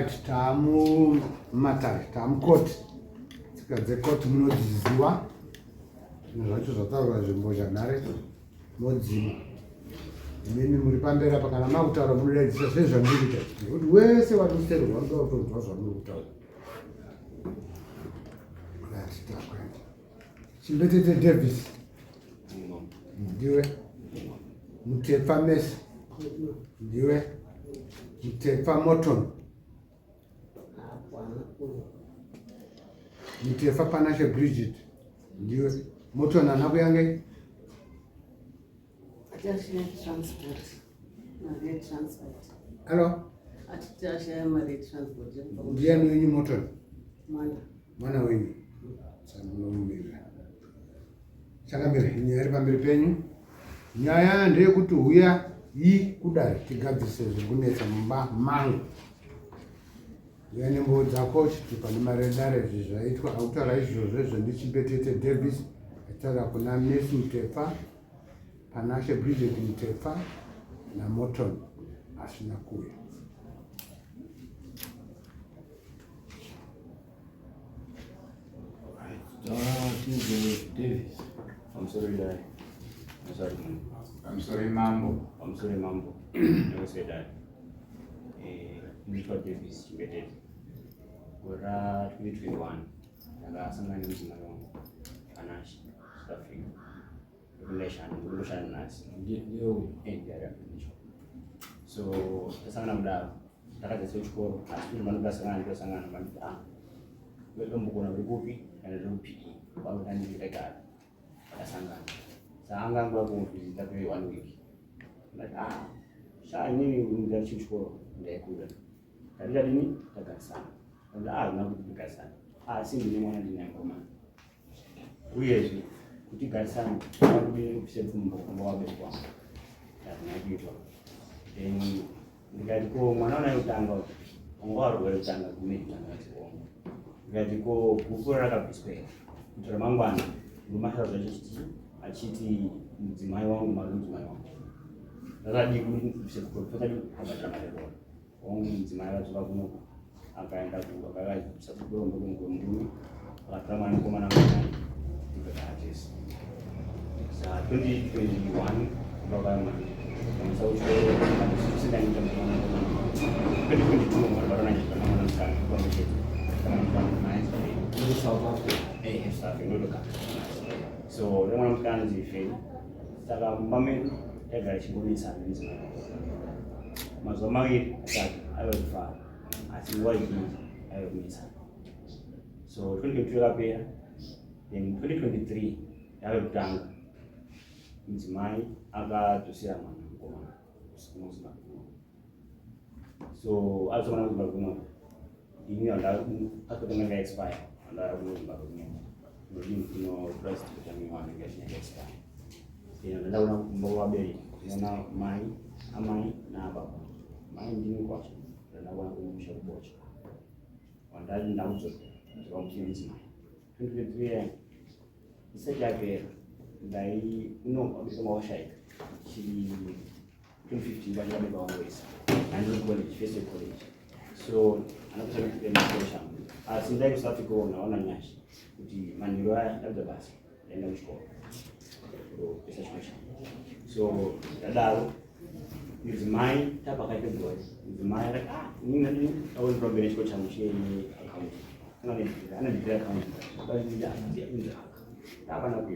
tamu matare tamu koti tsika dzekoti munodziziwa zvinhu zvacho zvataurwa zvimbozhanhare modzima imimi muri pamberi apa kana makutaura munoedzisa sezvamuri kuita nekuti wese watoserwa unoda kutonzwa zvamuri kutaura. Chimbetete Davis ndiwe, Mutepa Messi ndiwe, Mutepa Morton, Mutepa Panashe Bridget ndiwe. Morton anakuyange halo ndiani wenyu Morton? Mwana wenyu samunomira chakamira nyaya iri pamberi penyu. Nyaya ndeyekuti huya kudai tigadzise zvikunetsa mumba mangu. Uya nembowo dzako chiti pane maredare zvaitwa autaura izvozvo ndiChimbetete Davis aitaura kuna Messi Mutepa, Panashe Bridget Mutepa na Morton asina kuya. Davis. I'm sorry, Dad. I'm sorry, Mambo. Never say that. Before Davis, you get it. We're at 2021. And that's something I'm using along. Panache, stuffing, revelation, as you in the definition. So, the son of that, the switch code, as you remember, welcome to the movie and a PE. Why would I need a guy? Sanga gua visit every 1 week. Like saya ini dari Chico dari Kuda. Tadi ini Tagasan. Ada nak Tagasan. Sini ni mana di Nangkoma. Uyezi, kuti Tagasan. Aku ni bisa membawa berkuah. Dan lagi tu. Dan negara ko mana nak utangga. Orang baru utangga guni utangga semua. Negara ko buku raga bispe. Termangban. Rumah saya achiti mdzimai wangu madzimai wangu ndakadi kushekupotari akatamara wangu mdzimai vacho vakuno akaenda akasabudorombo ngomndumi akatama nekomana mwana ndikatatiza sa 2021 vakama kamusauchoro kadisisindaita mwana 2022 mwana varananyikana mwana mukana kwamechete kana mwana mwana South Africa South Africa. So the one can is fail. Saka mame ega shiguni sana nzima. Mazomagi that I will far. I see what it is I will miss. So 2023 up here. In 2023 I will done. Nzimai aga tusira mana ngoma. So also mana ngoma. Ini ada aku dengan expire. Ada aku ngoma. Breast vitamin 1 next time. Ndio unambawa bei. Unaona amai na baba. Mai ndini kwacho. Ndio kumsha kubocha. Wandaji ndauzo. Kwa mzima. 2023 isaja ke dai abisoma washai. Shi 2015 bali baba waweza. And college, first college. So anaposema kile asindai kusafika unaona nyashi. Kuti maniro labda basi enda kuchukua ndio pesa chosha. So dadalo nizimai tapa kaita boy nizimai like nini au problem iko cha msheni account ana ni account bali ndio tapa na kwa.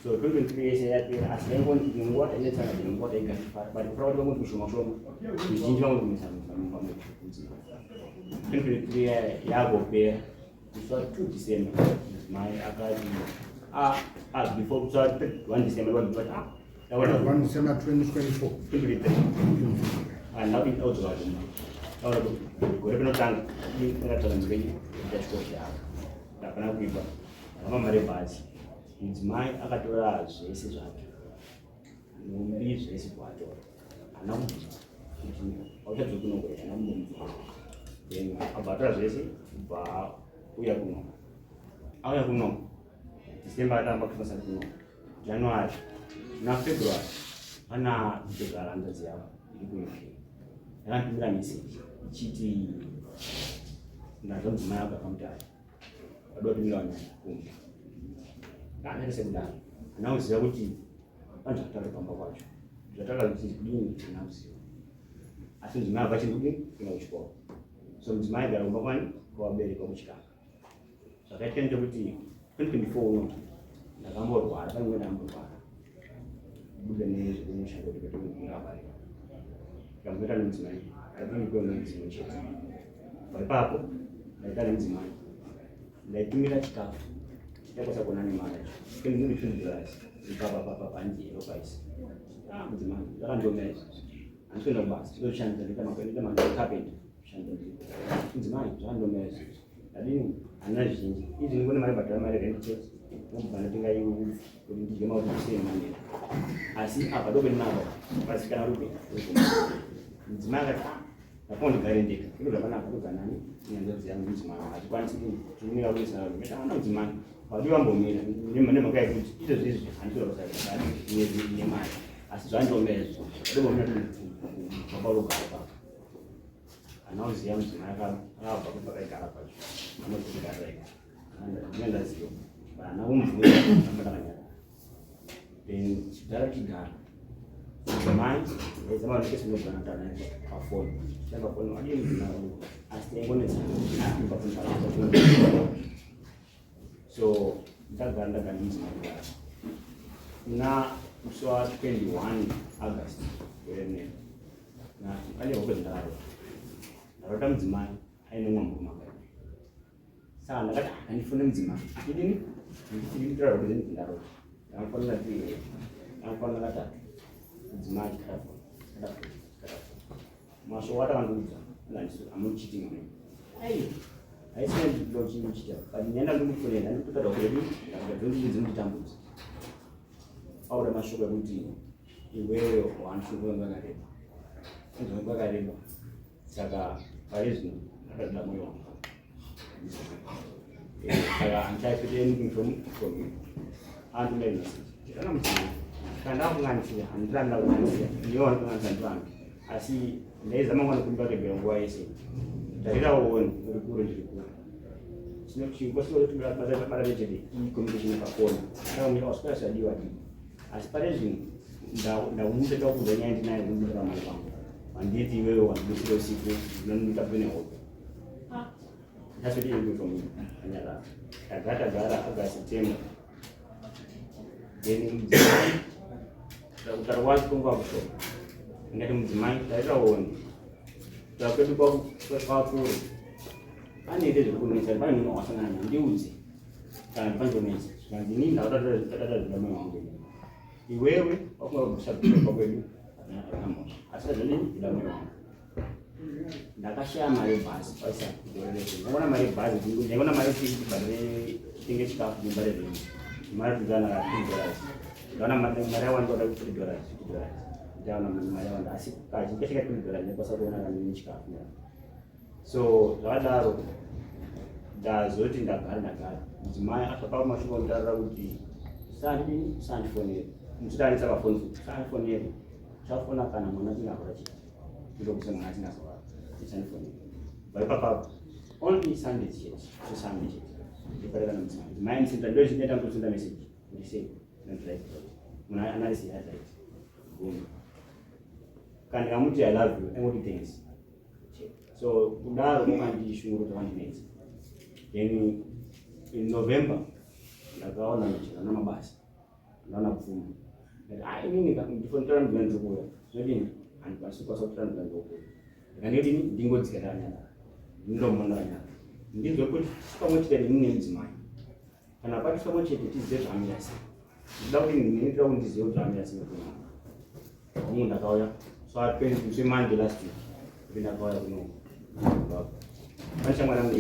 So 2023 years ya asengo ningwa ile sana ningwa ile gani bali fraud wangu kushoma nijinja wangu msamo 2023 yago pia so 2 December my akadi before so 1 December what that was 1 December 2024 and now it also was now go even tang ni ngata ngeni dashboard ya na kana kuiba kama mare basi it's my akatora zese zake nombi zese kwato anamu oja tukuno kwa anamu then abatara zese ba uya kuno aya kuno December atamba kufasa kuno January na February ana kugaranda zao ilikuwa yani mira message chiti nazo mudzimai akakamutara adoti milana kumba kana sekudaro anauziva kuti vanhu zvakataura pamba kwacho zvataura kuti kudini anauziva asi mudzimai abva chiri kudini kuenda kuchikoro so mudzimai agara kumba kwani kwawabereka kuchikanga zvakaitika ndekuti 2024 uno ndakamborwara pane mwe ndamborwara buda nezvekunoshanda kuti ndabarika ndakamboita nemudzimai ndatingikwena mudzimai chete paipapo ndaita nemudzimai ndaitumira chikafu chitakosagona nemari $20 ipapapapandiyero paisi mudzimai ndakandiomera handikuenda kubasa ndoshandisa ndita makapenda kushandisa mudzimai zvakandiomera izvozvo adini handina zvizhinji izvi ndingone mari bhadhara mari rendicheti ndobvanatenga kuti ndidye mautisemanera asi apa dobenavo vasikana rupe mudzimai akati ndakondigare ndeka ino zvakanaka kuganani nyanzoziya mudzimai hazvikwanisi tiunika kuisana metaana mudzimai wadi wambomira nemhaka yekuti izvozvo izvi handitorakusai nemari asi zvandiomera izvo adombomira vabarogara papa anauziya mudzimai akabva kupakaigara pacho anotigareka nendaziva vana vomvura amadakanyara then chidhara chigara mudzimai aizama nekesinoganatana pafoni pafoni adii mudzimai asi taingonetsana so ndagara ndagara mudzimai kugara na musi wa 21 August werenero na pane hope ndaro ndarota mudzimai aine mwambo makai saka ndakati handifune mudzimai idini nditira kuti ndarota ndakafanira kuti ndakafanira katatu mudzimai katatu masho watakandiudza ndandisi amuchitinga ai haisina ndochimuchita but ndienda ndikufunira ndikutada kwedu ndakadzondizinditambudza aura mashoko ekuti iweyo wandifunga ngakareba nzvimbo yakareba saka pari zvino akadida mwoyo wangu saka handichaipete anything from you andinga message ndikana mudzimai kana ndakunganisira handiranda kunganisira ndiyo wanikunganisa ndivanhu asi ndaizama mwana kuti ndakebhera nguva yese ndarirawooni uri kure ndiri kure chingosinotibarabara nechete icommunication pakona ndaumira waswera zvadiwa dii asi pane zvino ndaumuteka kudza nyaya ndinayo kumutora mai vangu handiti iwewe wandibusira usiku ndinonika pene hope ndasoti from anyara tagara September then mudzimai kutara wacho konguva kushoma ndingati mudzimai taitaoni kutara kwedu kwakure pane ite zviri kunetsa pane munhu wasangana naye ndiudze kana ndipandonetsa zvikanzi inini ndautata zvidamai wangu iwewe wakunga kusabva kwedu akamosha asi kazvonini ndidamai wangu ndakashaya mari yebhazi paisa ndaona mari yebhazi ndaona mari yekubhadhare chitenge chikafu nembare zvenyu mari tuzana $2 ndaona mari yawanda kuda $3 ndaona mari yawanda asi kazhinji kasvika $2 ndakwanisa kuona kanini chikafu so zvakadaro ndazoti ndagara mudzimai akapa mashoko anditarira kuti sandifonere muchidanisa pafoni sandifonere chafona kana mwana achinge akura chete ndokuti mwana achinge azorwara sandifonere vaipapapo only Sunday chete Sunday chete ndipareka namudzimai mudzimai ndisinda ndochinoita ndosenda message ndisei nandiraiti muna analysis yadait boom kana ndikamuti I love you angoti thanks so kudaro kwakandishungurudza kwandinetsa then in November ndakaona michero namabasa ndaona kupfuma ndati inini ndifonitara mudhina ndikuya zvodini handikwanisi kwasakutora mudhina ndikuya ndikandodini ndingodzika tanyara ndindomona kanyara ndinzwe kuti pamwe chete nini nemudzimai kana pati pamwe chete tizive zvamira sei ndida kuti ndinoitira kuti ndizive kuti zvamira sei kuna munhu ndakauya so Monday last week kuti ndakauya kuno pane shamwari yangu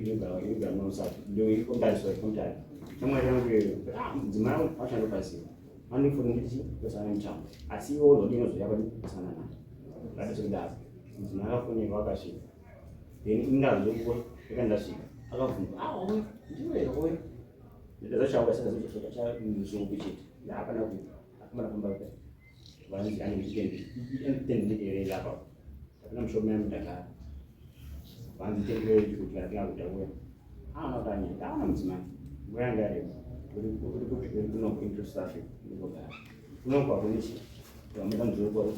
inogara munosati ndoikomtariswa ikomtari shamwari yangu mudzimai wangu washanda pasi vanofuna nditi tosana muchambo asi iwo zvodinozoya pasana naye ngatizokudaro mudzimai akafonera akasvika then indazokuko yakandasvika akabvunza ndiwe ndazashauka saka zvozopi chete ndaapana kuti akamana pamba vanzi ane nditendekere apa apana mushoma yamudagara vanzitengere kuti kana kudakuya anotanya ndaona mudzimai ngoyanga yareba uri kunokuinterest africa ndikogara unokwa kunichi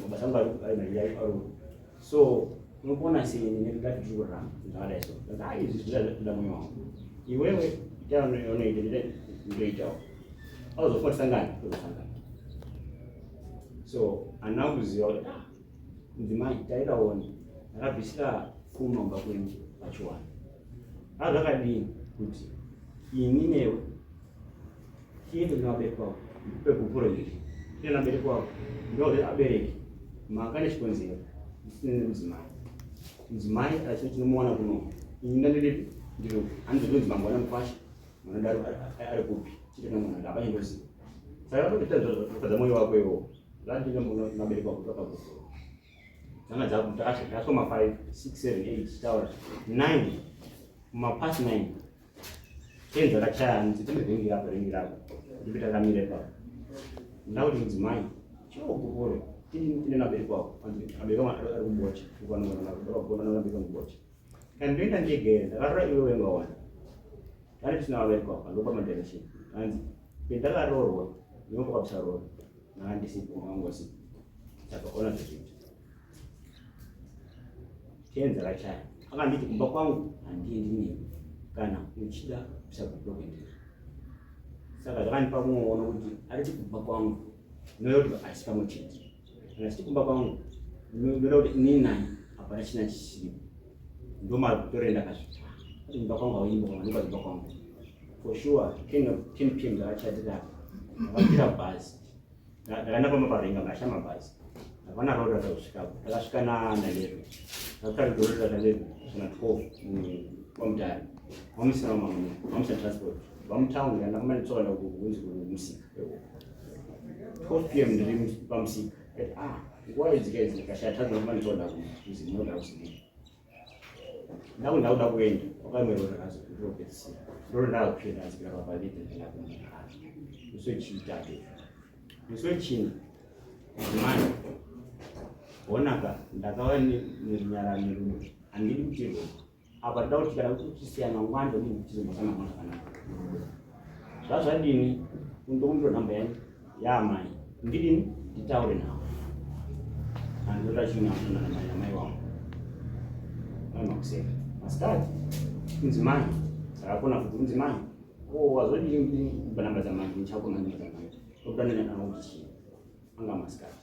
mabasa angu ari maiyai aruro so unopona sei ngati tiri kurarama zvakadai so izvi zvida mwoyo wangu iwewe itaonoita ndoitawo auzofa tisangane tozosangana so andina kuziva kuti mudzimai tairaoni ndakabvisira kunomba kwenyu pachiwana zvakadini kuti ini newe tiende kunabereki wako pekuprojekti tiende nabereki wako ndokuti abereki manga nechikonzero isine mudzimai achinomuona kuno ini ndandiri ndiro handizodonzi mangwana mukwasha mwana ari kupi chitena mwana apachindoziva saka totita mwoyo wako iwo zvandiende nabereki wako tokagosoro dzanga dzakasoma 5 6 7 8 taura 9 mapasi 9 10 dzakachaya nzitemevhengira apa ndipita kamire papo ndakuti mudzimai chokupore tine nabereki wako abereki ari kubocha nabereki kubocha kana ndoenda ndegere ndakarora iwe wengawana ndani tisina vabereki wako andopa madirection anzi pendakarorwa ndinokapisa roro naandisipo angosipo saka ona zvezviti 10 dzakachaya akanditi kumba kwangu handiendi newe kana uchida kupisa kublokendera saka zvakandipa muono kuti ariti kumba kwangu noda kuti asi pamwe chete kana chiti kumba kwangu noda kuti inini naye hapana china chisiripo ndomatorenda kazvita kuti kumba kwangu hauimba kana ndopa kumba kwangu for sure 10 pm dzakachaya ndakapira bhazi ndakaenda pamaparenga ndashama bhazi hapana rori rakasvikapo ndakasvika na11 ndakataridzorora na11 kana 12 kwamutare vamusina vamusina transport vamutaundi ndakumanitsoka kunzi musika 12 pm ndiri pamusika nguva idzika idzi ndikashaya tanzi ndakumanitsoka kuzi munoda kuzivi ndakuda kuenda wakamerora rakazopedzisira ndoro ndakupinda nzikira papavite ndinakuaa musi wechitatu musi wechina mani honaka ndakava nerunyara nerume handidi kutirwa apa toda kuti kana kuchisiyana ngwando ndizomosana mwana zvakanaka zvazvadini kundokumbiro nhamba yangu yaamai ndidini nditaure navo handoda chiinaana namai wangu makuseka masikati mudzimai akakona kuti mudzimai wazodini kuba namba dzamai ndichakona namba dzamai tokudanenana kuti chii anga masikati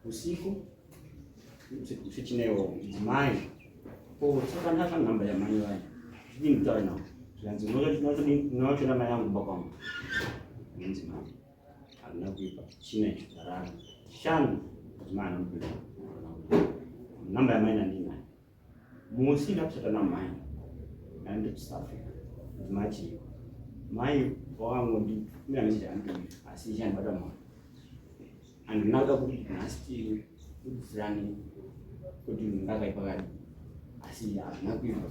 usiku usichinewo mudzimai saka ndaka namba yamai vayo zvidini kutaura navo zvanzi unochona mai yangu kuba kwangu mudzimai handina kuipa china icho zarara shanu mudzimai anopinda namba yamai nandinayo musi ndakusata namai naende kuSouth Africa mudzimai chiriko mai wakangondi miramechiti andii asi ichandibata mwana handina kuda kuti nhasi tiudzirani kuti ndakaipa kadi asi handina kuipa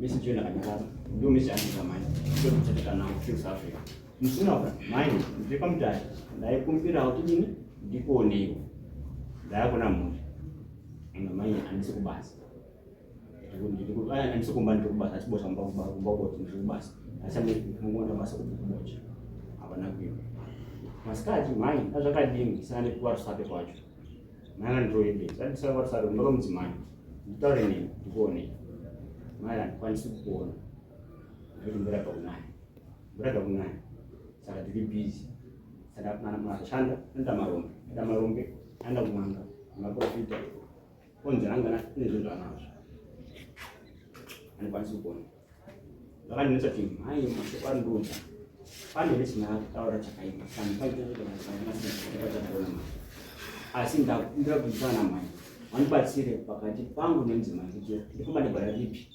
mesi cho ndakanyakapa ndo mesi andika mai totitata navo kuSouth Africa musina mai ndiri pamutare ndaikumbirawo tidini ndikuoneiwo ndayakona mhuri anga mai handisi kubasa andisikumba ndiri kubasa achibocha kumbaboti ndiri kubasa asamungona basa kubocha hapana kuipa masikati mai azvakadini saka ndikuvarusape kwacho mai andiroende sandisavarusape ndoka mudzimai nditaure nemi ndikuonei mai handikwanisi kukuona nokuti mburabva kunaya saka ndiri bhizi saka mashanda enda marombe aenda kumwanga maprofita onzi angana ine zvinhu zvanazvo handikwanisi kukuona zvakandinetsa kuti mai mashoko andudza pane nesina taura chakaipa asi ndira kudzana mai vandibatsire pakati pangu nemudzimai kuti ndifamba nebhara ripi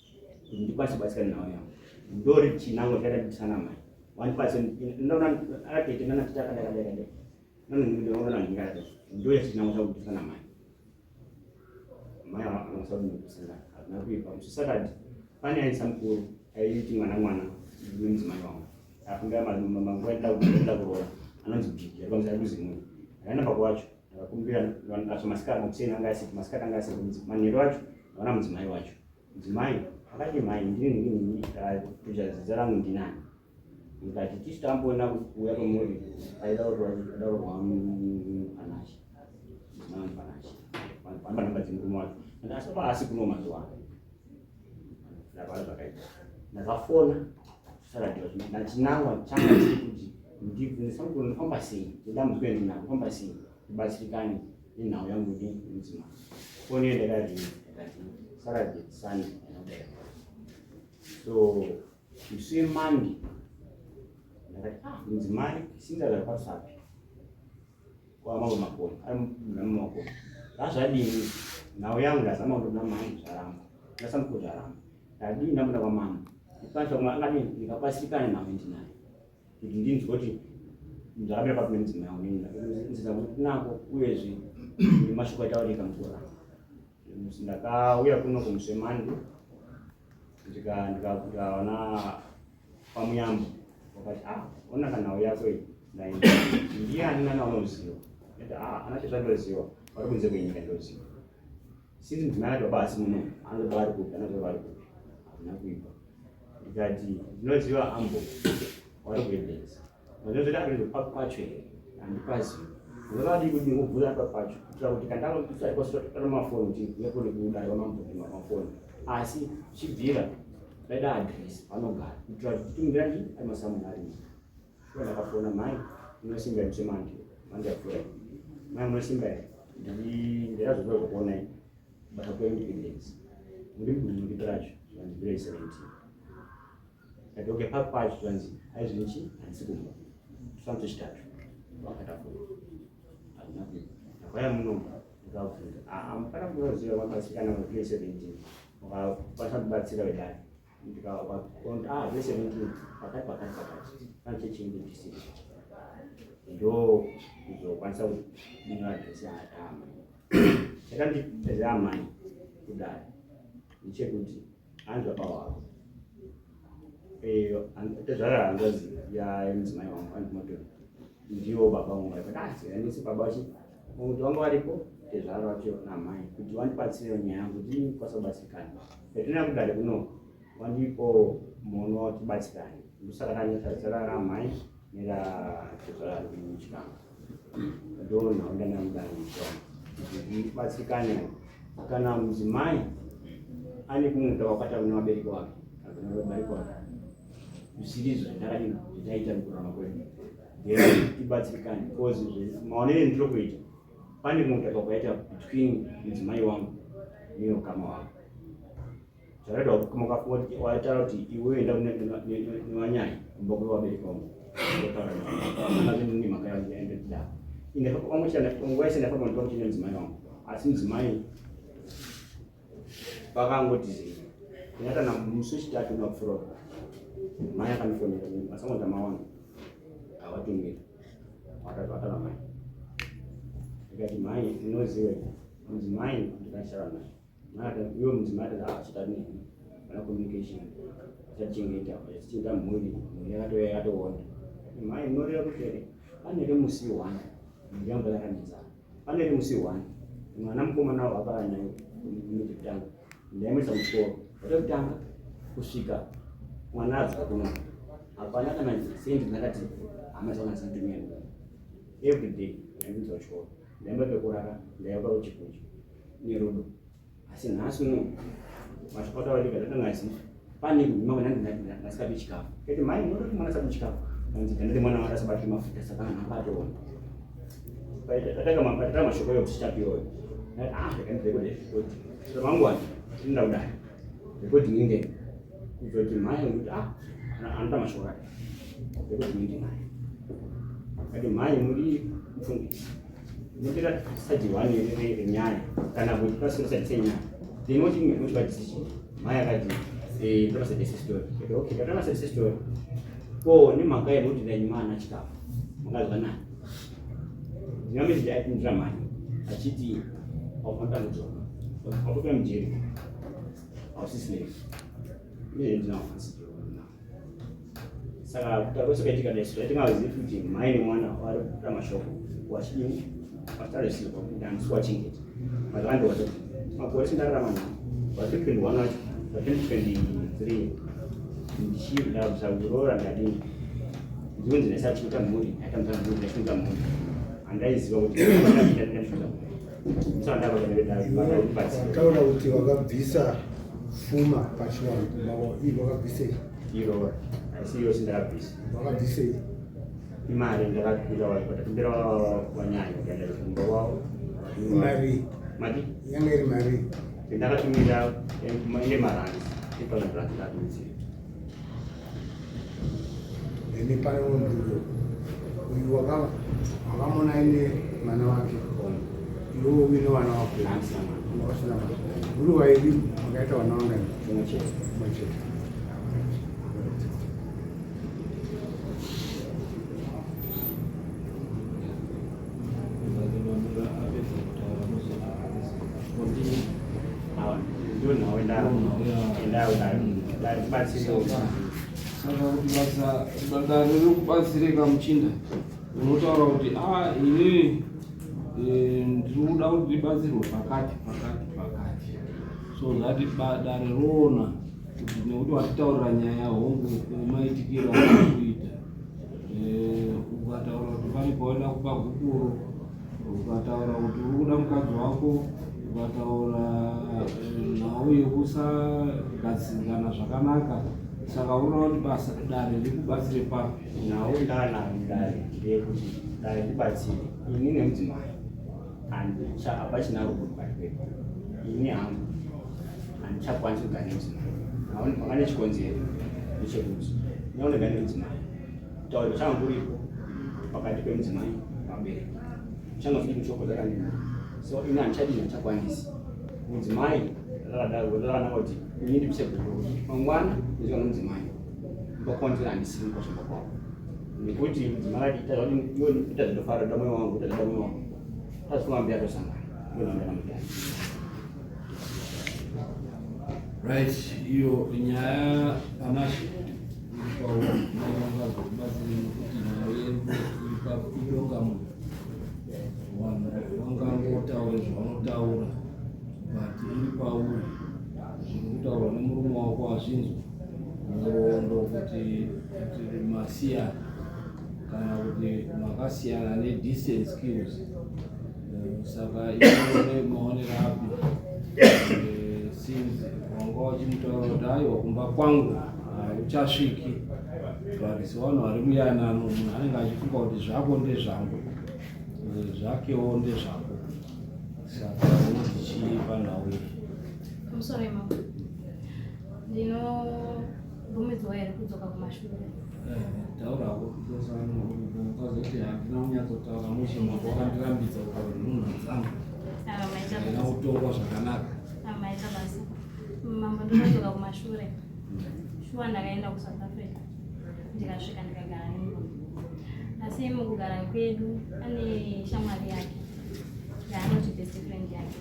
kuti ndikwanise kubatsira nhau yangu ndori chinango chaadabisana mai vandibatsire ndaona akatete nanatitakadakadakade nanoona ndingada ndo yachinango chakudisana mai mai anosaudinokusana hazina kuipa musisakati pane aisa mukuru aiti mwana mudzimai wangu afunga manguva enda kurora anonzi bhiki yakwanisa kuzimuni akaenda pakwacho akakumbira acho masikati makuseni anga asiti masikati anga asiti manheru acho aona mudzimai wacho mudzimai akati mai ndini kuchadzidza rangu ndinani ndikati tisu tamboona kuuya kwemuri aidaurwa anashi anashi panamba dzimurume wacho asi pasi kuno mazuva ano ndapara zvakaita ndakafona nachinawa changa chiri kuti ndifamba sei ndidambudzwe ndinako kufamba sei ndibatsirikane nenhau yangu mudzimai foni iyo ndakati Saturday Sunday so musi weMonday ndakati mudzimai singagara pasapi kwamambo makoni ari mumakoni zvazvadini nhau yangu ndazama kundona mai zvaramba ndasamukuzvaramba ndadii ndamuda kwamama angati ndikabatsirikane nhau ndinayo kuti ndinzwe kuti zvakamira papi nemudzimai wangu nziza kuti tinako uyezve nemashoko ataurika mukura ndakauya kuno kumusi weMonday ndikaona pamuyambo wakati ona kanhau yako iyi ndaenda ndiani nana unoziva ati anati zvandoziva vari kunze kwenyika ndoziva sinzi mudzimai akati baba asi muno anozova ari kupi anozova ari kupi hakuna kuipa ndikati ndinoziva ambo wari kuedesa ndinozoti ari pacho here handipazivi ndinodadi kuti ngobvunza apa pacho kuitira kuti kandakutsari mafoni kuti nekuri kudari kwamambopima mafoni asi chibvira ndaida adresi panogara kuitira kuti titungira ndi ari masamuna arimo shuwa ndakafona mai unosimba here musemandi mandi afura mai unosimba here ndirazoda kukuonai basa kweindependence muri mudunukiti racho zvanzibirei 17 kati okay papacho zvanzi aizvinichi handisi kumba chifanzo chitatu wakatafuna hazina kuipa ndakwaya muno ndikabvunza mupata kunoziva makasikana mugirei 17 wakakwanisa kubatsira vedare ndikaona grade 17 pakati pane chechinge chisiri ndo kuzokwanisa kuti ndinoadresi atama chakandipedza amai kudai ndechekuti anzwa pawavo tezvara hangozi yamudzimai wangu andimoto ndiwo baba vangu vakati baba vachi muti wangu varipo tezvara vacho namai kuti wandibatsire nyaya yangu kuti ndikwanisa kubatsirikana petina kudare kuno wandipo muno tibatsirane ndosaka tanyatadzara ramai neratezvara rikuchikanga ndo nhau ndanamudana ndibatsirikane kana mudzimai ane kumuda wakata mune vabereki wake kana vabereki wake zvisizvo zvandakadini zvitaita mukurarama kwedu tibatsirikane because maonere ndiri kuita pane mudaka wakaita between mudzimai wangu neukama wangu zvaraita wataura kuti iwe enda nevanyaya kumba kwe vabereki vangu mhaka yangu yaendetidako nguva yese ndafamba ndikamuchine mudzimai wangu asi mudzimai vakangoti ndingatana musi wechitatu nakufura mai akandifonera masamota mawangu avatumira watana mai ndikati mai inoziva mudzimai ndikashara naye mai iwe mudzimai achita nei kana communication achachengeta achichinga mhuri yakatoona mai munoreva kuti pane remusi 1 ndiyangu yakanetsa pane remusi 1 mwana mukomana wavo akaranya nekutanga ndaimisa muchikoro watokutanga kusvika mwana adzoka kuno hapana kana sendi ndakati hamachakanasitumia everyday ndaimisa kuchikoro ndaimba pekurara ndaiva kuchikuchi nerudo asi nhasi uno mashoko taurika ndatangazi pane kumima ndasikapi chikafu kati mai munoti mwana sapi chikafu anzi kandati mwana warasabatire mafuta saka nambatoona tatanga mashoko yokuti chitapiyoyo ndakandizekudekoti ramangwana ndinda kudai rekodi ninde kuzoti mai kuti anoda mashoko ake rekodi ninde mai kati mai muri mufundisi notira sajiwani renyaya kana kuti pasirosatise nyaya then mochibadisii mai akati ndomasadise story okay katamasadise story ko nemhaka yekuti ndaimana chikafu mangazwanani ndinameziti aitindira mai achiti aufantakudzona autopea mujeri ausisire ine ndinafansiona saka kutakwesokaitika daiso atingazivi kuti mai nemwana vari kuta mashoko wachidini watarisirwa kuti handisi wachengeta mazvandiwazoti makore sindararama navo vari 21 wacho 2023 ndichida kusaurora ndadini ndinzi ndasachiita mhuri akamutana mhuri ndachiita mhuri andaiziva kuti taura kuti wakabvisa fuma pachiwangu wakabvisei iro asi iyo sindakabvisa wakabvisei imari ndakakuita watatumbira wanyanya kuenda kumba wavo mari mati yanga iri mari ndakatumira yemarandi epazvirandi ndakumisira ene pane munhu uyu wakamona ine mwana wake iwo uine wana wako wasina uri wairi wakaita wana wanga machete saka kuti basa rekubatsirika muchinda unotaura kuti ini ndiri kuda kuti ribatsirwe pakati. So zati dare roona kuti nekuti watitaurira nyaya hongu maitikiro akuita ukataura kuti pane kwaenda kupa gukuru, ukataura kuti uri kuda mukadzi wako, ukataura nhau yekusagadzirana zvakanaka. Saka unoona kuti basa dare rikubatsire papi nhau ndanani dare ndeyekuti dare ndibatsire ini nemudzimai hapachina rukutu pachipeko ini hangu handichakwanisi kugara nemudzimai panga nechikonzero ndechekuti neunogara nemudzimai tauro changu uripo pakati pemudzimai pabereki changofi mushoko dzakandina so ini handichadini handichakwanisi mudzimai rakanaka kuti ini ndipisekuru mangwana ndizva nomudzimai ndokonzera handisiri kwashamba kwavo nekuti mudzimai atiita ita zvinofara da mwoyo wangu ita mwoyo wangu tazifunga mbia tosangana ndonandanamutai right. Iyo nyaya panashi ironga munhu vanhu vangangotaura zvavanotaura but iri pauri zviri kutaurwa nemurume wako hazvinzwa murondo kuti masiyana kana kuti makasiyana nedecent skills. Saka ione maonero api since wanga wachimutaura kuti aiwa kumba kwangu uchasviki but sevanhu vari muyanano munhu anenge achifunga kuti zvako ndezvangu zvakewo ndezvako. Saka unoti chii panhau iyi? Musoro mama ndinobvumidzwa here kudzoka kumashure taurako ukazoti handina kunyatsotaura muchimako wakandirambidza ukauri munhu nzangu aina kutongwa zvakanaka maita basa mambo ndinodzoka kumashure shuwa ndakaenda kuSouth Africa ndikasvika ndikagara nemunhu asi mukugara kwedu ane shamwari yake yaanoti best friend yake.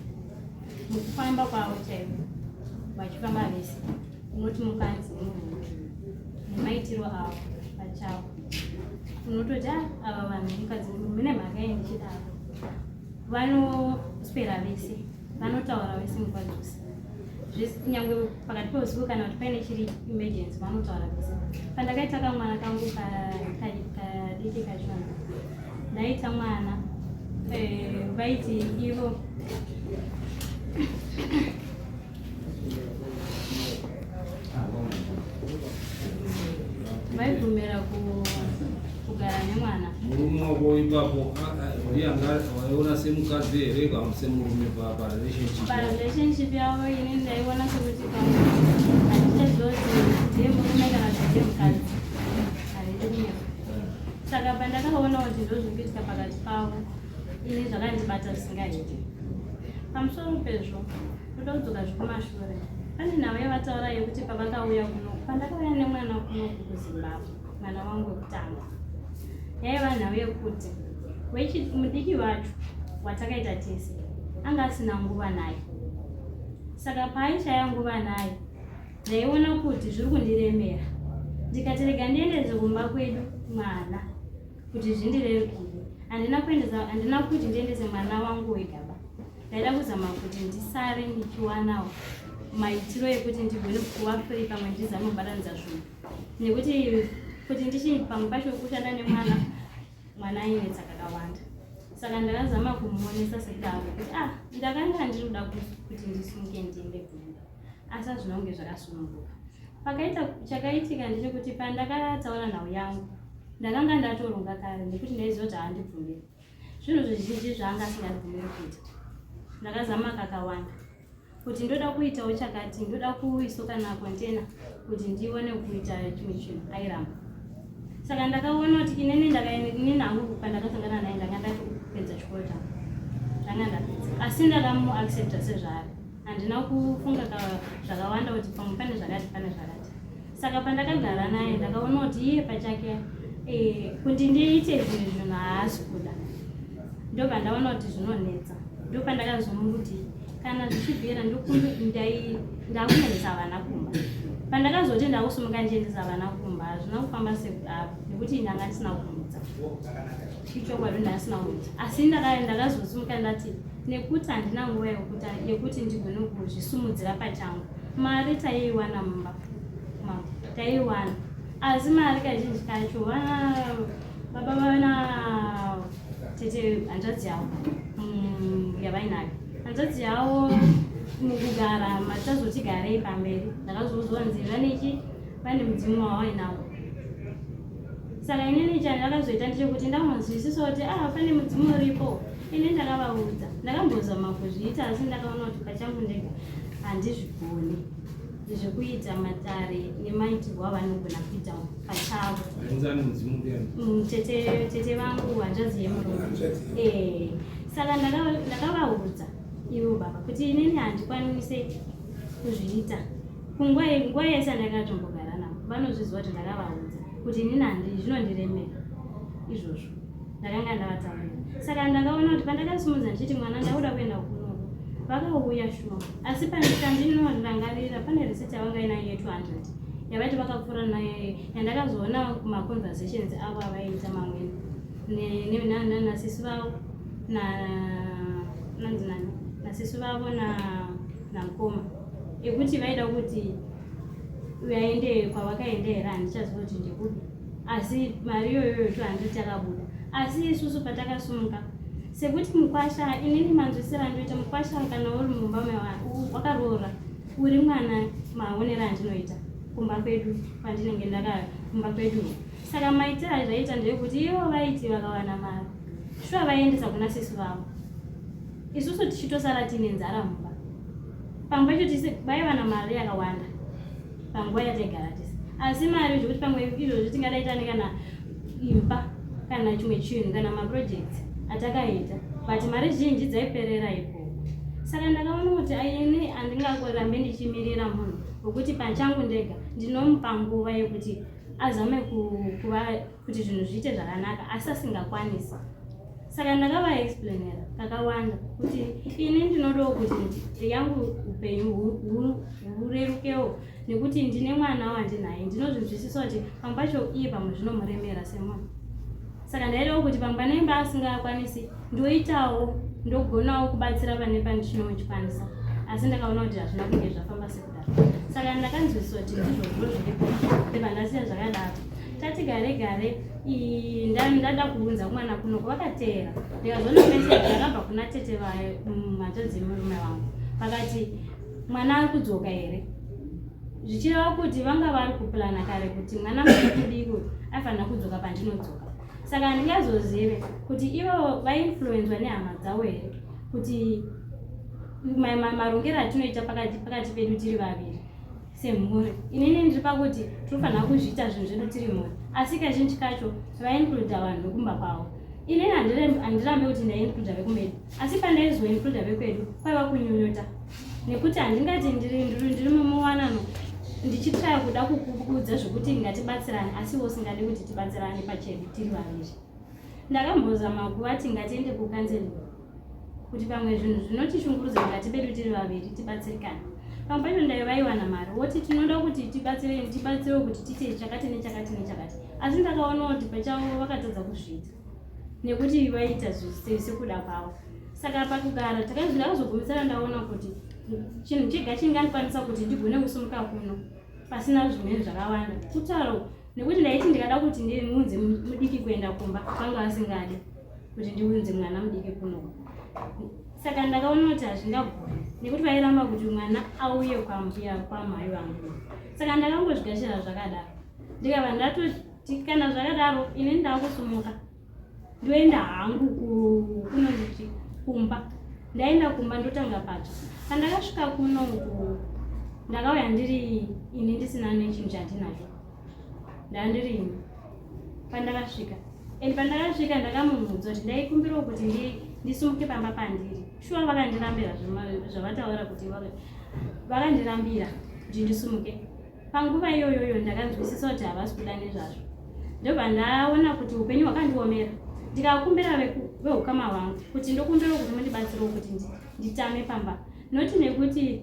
Mukufamba kwavo chaivo vachifamba vese unoti mukadzi nemaitiro avo pachavo unototi ava vanhu mukadzi mune mhaka yendichidaro vanoswera vese vanotaura vese mukadzi nyangwe pakati peusiku kana kuti paine chiri emergency vanotaura vese. Pandakaita kamwana kangu kadiki kashona ndaita mwana vaiti ivo vaibvumira kugara nemwana. Murume wako ipapo waiona semukadzi here kana semurume parelationship yavo ini ndaiona sekuti handichaziva kuti ndiye murume kana kuti ndiye mukadzi hazvidinyero. Saka pandakaona kuti ndozvikuitika pakati pavo ini zvakandibata zvisingaiti. Pamusoro pezvo toda kudzoka zvekumashure pane nhau yavataura yekuti pavakauya kuno pandakauya nemwana kuno kuZimbabwe mwana wangu wekutanga yaiva nhau yekuti mudiki wacho watakaita tese anga asina nguva naye. Saka paaishaya nguva naye ndaiona kuti zviri kundiremera ndikati rega ndiendeze kumba kwedu mwana kuti zvindirerukire. Handina kuti ndiendese mwana wangu wegaba ndaida kuzama kuti ndisare nichiwanawo maitiro ekuti ndigone kuva free pamwe ndizame kubatanidza zvinhu, nekuti kuti ndichi pamwe pacho kushanda nemwana ainetsa kakawanda. Saka ndakazama kumuonesa sekudaro kuti ndakanga ndinoda kuti ndisimuke ndiende kuenda, asi hazvinonge zvakasununguka. Pakaita chakaitika ndechekuti pandakataura nhau yangu ndakanga ndatoronga kare nekuti ndaiziva kuti handibvumiri zvinhu zvizhinji zvaanga asingabvumiri kuita. Ndakazama kakawanda kuti ndoda kuitawo chakati, ndoda kuisoka nakontena kuti ndione kuita chimwe chinhu, airamba. Saka ndakaona kuti inini hangu pandakasangana naye ndanga ndatopedza chikoro changu, ndanga ndapedza, asi ndakamuaccepta sezvaari. Handina kufunga zvakawanda kuti pamwe pane zvakati pane zvakati. Saka pandakagara naye ndakaona kuti iye pachake kuti ndiite zvinhu haasi kuda. Ndo pandaona kuti zvinonetsa, ndo pandakazomuti kana zvichibvira ndakuendesa vana kumba. Pandakazoti ndakusumuka ndiendesa vana kumba hazvina kufamba sekudaro nekuti ndanga ndisina kumudza ichokwadi, ndasina kumudza. Asi ndakazosumuka ndati nekuti handina nguva yekuti ndigone kuzvisumudzira pachangu. Mari taiiwana mumba, taiiwana, asi mari kazhinji kacho baba vana tete hanzvadzi yavo yavainayo, hanzvadzi yavo mukugara matazotigarei pamberi ndakazozonzira nechi vane mudzimu wavainawo. Saka inini chandakazoita ndechekuti ndamunzwisisa kuti pane mudzimu uripo. Ini ndakavaudza, ndakambozama kuzviita asi ndakaona kuti pachangu ndega handizvigoni zvekuita matare nemaitirwo avanogona kuita pachavo. Tete vangu hanzvadzi yemurume. Saka ndakavaudza ivo baba kuti inini handikwanise kuzviita. Nguva yese ndakatombogara navo vanozviziva kuti ndakavaudza kuti inini zvinondiremera izvozvo, ndakanga ndavataurira. Saka ndakaona kuti pandakasimudza ndichiti mwana ndauda kuenda kunoku, vakauya shuwa, asi pandinorangarira pane risiti yavangainayo ye200 yavati vakapfuura nayo, yandakazoona kumaconversations avo avaita mamweni nasisi vavo nasisi vavo namukoma, ekuti vaida kuti vaende kwavakaendera handichaziva kuti ndekupi, asi mari iyoyo 200 yakabuda. Asi isusu patakasumuka sekuti mukwasha, inini manzwisira ndoita mukwasha kana uri mumba wakaroora uri mwana maonera andinoita kumba kwedu pandinenge kumba kwedu. Saka maitiro azvaita ndeyekuti ivo vaiti vakawana mari shuwa vaiendesa kuna sisi vavo, isusu tichitosara tine nzara mumba. Pamwe pacho tisi vaiva namari yakawanda panguva yataigara tisi, asi mari zvekuti pamwe izvozvo tingadaitane kana imba kana chimwe chinhu kana maprojects atakaita, but mari zhinji dzaiperera ikoko. Saka ndakaona kuti aini handingarambe ndichimirira munhu wekuti pachangu ndega ndinomupa nguva yekuti azame kuti zvinhu zviite zvakanaka asi asingakwanisi. Saka ndakavaexplainera kakawanda kuti ini ndinodawo kuti yangu upenyu hurerukewo, nekuti ndine mwana wandinaye ndinozvinzwisisa kuti pamwe pacho iye pamwe zvinomuremera semunhu. Saka ndaidawo kuti pamwe panemba asingakwanisi ndoitawo ndogonawo kubatsira pane pandichinokwanisa, asi ndakaona kuti hazvina kunge zvafamba sekudaro. Saka ndakanzwisisa kuti ndizvozvo zviripo ndepandasiya zvakadaro. Tati gare gare ndada kuunza kumwana kunoko vakateera, ndikazoona message yakabva kuna tete hanzvadzi yemurume wangu vakati mwana ari kudzoka here, zvichireva kuti vanga vari kuplana kare kuti mwana mudiki aifanira kudzoka pandinodzoka. Saka handingazozive kuti ivo vainfluenzwa nehama dzavo here, kuti marongero atinoita pakati pedu tiri vaviri semhuri. Inini ndiri pakuti tinofanira kuzviita zvinhu zvedu tiri mhuri, asi kazhinji kacho vaincluda vanhu vekumba kwavo. Inini handirambe kuti ndaincluda vekumedu, asi pandaizoincluda vekwedu kwaiva kunyunyuta, nekuti handingati ndiri mumuwanano ndichitraya kuda kukuudza zvokuti ngatibatsirane asi usingadi kuti tibatsirane pachedu tiri vaviri. Ndakambozama kuvati ngatiende kukanzeli kuti pamwe zvinhu zvinotishungurudza pakati pedu tiri vaviri tibatsirikane. Pamwe pacho ndaivaiwana mari woti tinoda kuti tibatsirewo kuti tiite chakati nechakati nechakati, asi ndakaona kuti pachavo vakatadza kuzviita nekuti vaita sekuda kwavo. Saka pakugara ndakazogumisira ndaona kuti chinhu chega chingandikwanisa kuti ndigone kusumuka kuno pasina zvimweni zvakawanda kutaura nekuti ndaiti ndikada kuti ndiunze mudiki kuenda kumba kwanga asingadi kuti ndiunze mwana mudiki kuno. Saka ndakaona kuti hazvingagoni nekuti vairamba kuti mwana auye kwambuya kwamai vangu. Saka ndakangozvigashira zvakadaro ndikava ndatoti kana zvakadaro ine ndakusumuka ndoenda hangu kunonzi kumba. Ndaenda kumba ndotanga pacho. Pandakasvika kuno ndakauya ndiri ini ndisina nechinhu chandinacho. Ndandiri ini pandakasvika pandakasvika ndakamuudza kuti ndaikumbirawo kuti ndisumuke pamba pandiri. Shuwa vakandirambira zvavataura kuti vakandirambira kuti ndisumuke. Panguva iyoyo ndakanzwisisa kuti havasi kuda nezvazvo. Ndobva ndaona kuti upenyu hwakandiomera. Ndikakumbira veukama hwangu kuti ndokumbirawo kuti mundibatsirewo kuti nditame pamba. Noti nekuti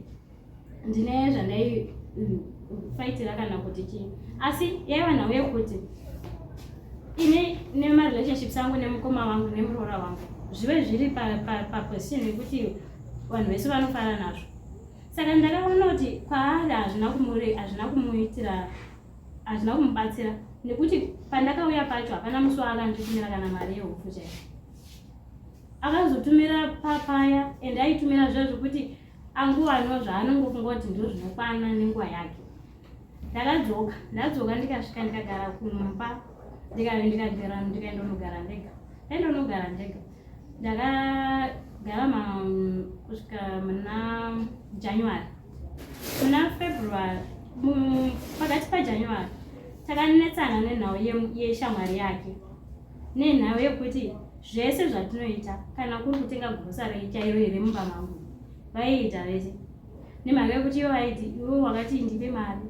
ndine zvandaifaitira kana kuti chii. Asi yaiva nhau yekuti ine nemarelationships angu nemukoma wangu nemuroora wangu zvive zviri paposition yekuti vanhu vese vanofara nazvo. Saka ndakaona kuti kwaari hazvina kumuitira hazvina kumubatsira nekuti pandakauya pacho hapana musi waakanditumira kana mari yehufu chaiyo. Akazotumira papaya ende aitumira zviro zvekuti anguwano zvaanongofunga kuti ndizvo zvinokwana nenguva yake. Ndadzoka ndikasvika ndikagara kumba ndikaendonogara ndega. Ndakagara kusvika muna January. Muna February pakati paJanuary takanetsana nenhau yeshamwari yake nenhau yekuti zvese zvatinoita kana kuri kutenga grosari chairo iri mumba mangu vaiita vese nemhaka yekuti ivo vaiti iwe wakati ndipe mari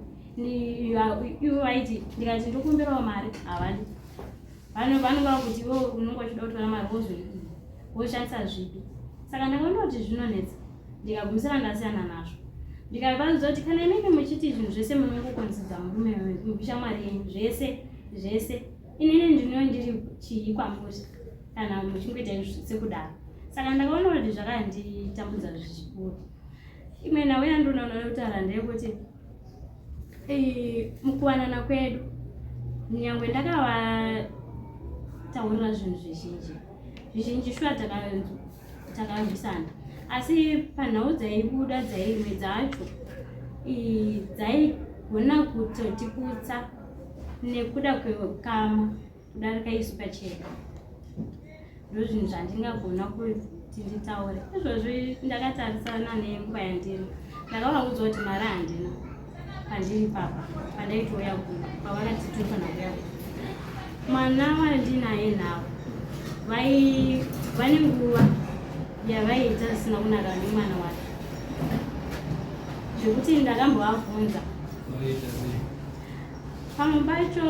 iwe vaiti ndikati ndokumbirawo mari havadi. Vanongava kuti iwe unonga uchida kutora mari wozoidii woshandisa zvipi. Saka ndakaona kuti zvinonetsa ndikagumisira ndasiyana nazvo. Ndikavaudza kuti kana inenge muchiti zvinhu zvese munongokonzidza murume mushamwari yenyu zvese inini ndinoo ndiri chii kwamuri kana muchingoita sekudaro. Saka ndakaona kuti zvakanditambudza zvikuru. Imwe nhau yandonoona kutaura ndeyekuti mukuwanana kwedu nyangwe ndakavataurira zvinhu zvizhinji shuwa takarwisana. Asi panhau dzaibuda dzaimwe dzacho dzaigona kutotikutsa nekuda kwekama kudarika isu pachena. Ndo zvinhu zvandingagona kuti nditaure. Izvozvi ndakatarisana nenguva yandiri ndakavaudza kuti mari handina pandiri papa pandaitouya kuno pavakati tofana kuya kuno. Mwana wandinaye navo vane nguva yavaiita zvisina kunaka nemwana wacho zvekuti ndakambovabvunza pamwe pacho